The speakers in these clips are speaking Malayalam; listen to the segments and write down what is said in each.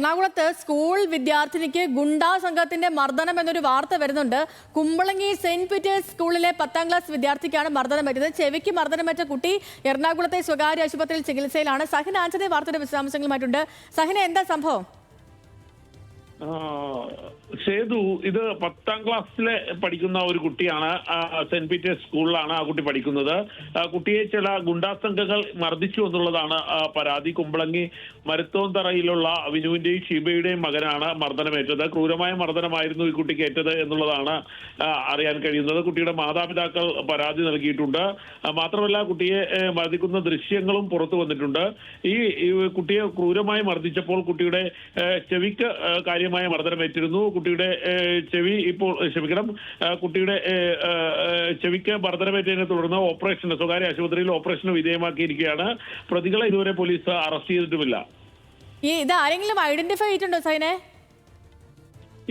എറണാകുളത്ത് സ്കൂൾ വിദ്യാർത്ഥിനിക്ക് ഗുണ്ടാ സംഘത്തിന്റെ മർദ്ദനം എന്നൊരു വാർത്ത വരുന്നുണ്ട്. കുമ്പളങ്ങി സെന്റ് പീറ്റേഴ്സ് സ്കൂളിലെ 10ാം ക്ലാസ് വിദ്യാർത്ഥിക്കാണ് മർദ്ദനമേറ്റത്. ചെവിക്ക് മർദ്ദനമേറ്റ കുട്ടി എറണാകുളത്തെ സ്വകാര്യ ആശുപത്രിയിൽ ചികിത്സയിലാണ്. സഹിന ആഞ്ചതേ വാർത്തയുടെ വിശദാംശങ്ങളുമായിട്ടുണ്ട്. സഹിന, എന്താ സംഭവം? സേതു, ഇത് 10ാം ക്ലാസ്സിലെ പഠിക്കുന്ന ഒരു കുട്ടിയാണ്. സെന്റ് പീറ്റേഴ്സ് സ്കൂളിലാണ് ആ കുട്ടി പഠിക്കുന്നത്. കുട്ടിയെ ചില ഗുണ്ടാ സംഘങ്ങൾ മർദ്ദിച്ചു എന്നുള്ളതാണ് പരാതി. കുമ്പളങ്ങി മരുത്തോന്തറയിലുള്ള വിനുവിന്റെയും ഷീബയുടെയും മകനാണ് മർദ്ദനമേറ്റത്. ക്രൂരമായ മർദ്ദനമായിരുന്നു ഈ കുട്ടിക്ക് ഏറ്റത് എന്നുള്ളതാണ് അറിയാൻ കഴിയുന്നത്. കുട്ടിയുടെ മാതാപിതാക്കൾ പരാതി നൽകിയിട്ടുണ്ട്. മാത്രമല്ല, കുട്ടിയെ മർദ്ദിക്കുന്ന ദൃശ്യങ്ങളും പുറത്തു വന്നിട്ടുണ്ട്. ഈ കുട്ടിയെ ക്രൂരമായി മർദ്ദിച്ചപ്പോൾ കുട്ടിയുടെ ചെവിക്ക് കാര്യമായ മർദ്ദനമേറ്റിരുന്നു. കുട്ടിയുടെ ചെവി ഇപ്പോൾ കുട്ടിയുടെ ചെവിക്ക് മർദ്ദനമേറ്റതിനെ തുടർന്ന് സ്വകാര്യ ആശുപത്രിയിൽ ഓപ്പറേഷന് വിധേയമാക്കിയിരിക്കുകയാണ്. പ്രതികളെ ഇതുവരെ പോലീസ് അറസ്റ്റ് ചെയ്തിട്ടുമില്ല. ഇത് ആരെങ്കിലും ഐഡന്റിഫൈ ചെയ്തിട്ടുണ്ടോ സൈനെ?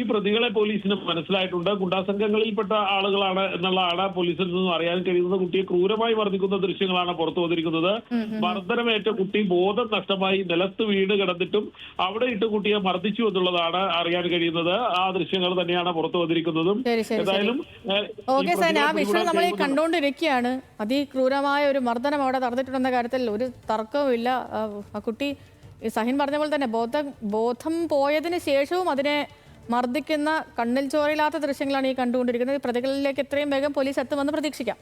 ഈ പ്രതികളെ പോലീസിന് മനസ്സിലായിട്ടുണ്ട്. ഗുണ്ടാസംഘങ്ങളിൽപ്പെട്ട ആളുകളാണ് എന്നുള്ളതാണ് പോലീസിൽ നിന്നും അറിയാൻ കഴിയുന്നത്. കുട്ടിയെ ക്രൂരമായി മർദ്ദിക്കുന്ന ദൃശ്യങ്ങളാണ് പുറത്തു വന്നിരിക്കുന്നത്. മർദ്ദനമേറ്റ കുട്ടി ബോധം നഷ്ടമായി നിലത്ത് വീണ് കിടന്നിട്ടും അവിടെ ഇട്ട് കുട്ടിയെ മർദ്ദിച്ചു എന്നുള്ളതാണ് അറിയാൻ കഴിയുന്നത്. ആ ദൃശ്യങ്ങൾ തന്നെയാണ് പുറത്തു വന്നിരിക്കുന്നതും. ഏതായാലും നമ്മൾ കണ്ടുകൊണ്ടിരിക്കുകയാണ്. അതിക്രൂരമായ ഒരു മർദ്ദനം അവിടെ നടന്നിട്ടുണ്ടെന്ന കാര്യത്തിൽ ഒരു തർക്കവുമില്ല. ആ കുട്ടി സഹിൻ പറഞ്ഞ പോലെ തന്നെ ബോധം പോയതിന് ശേഷവും അതിനെ മർദ്ദിക്കുന്ന കണ്ണിൽ ചോരയില്ലാത്ത ദൃശ്യങ്ങളാണ് ഈ കണ്ടുകൊണ്ടിരിക്കുന്നത്. പ്രതികളിലേക്ക് എത്രയും വേഗം പോലീസ് എത്തുമെന്ന് പ്രതീക്ഷിക്കാം.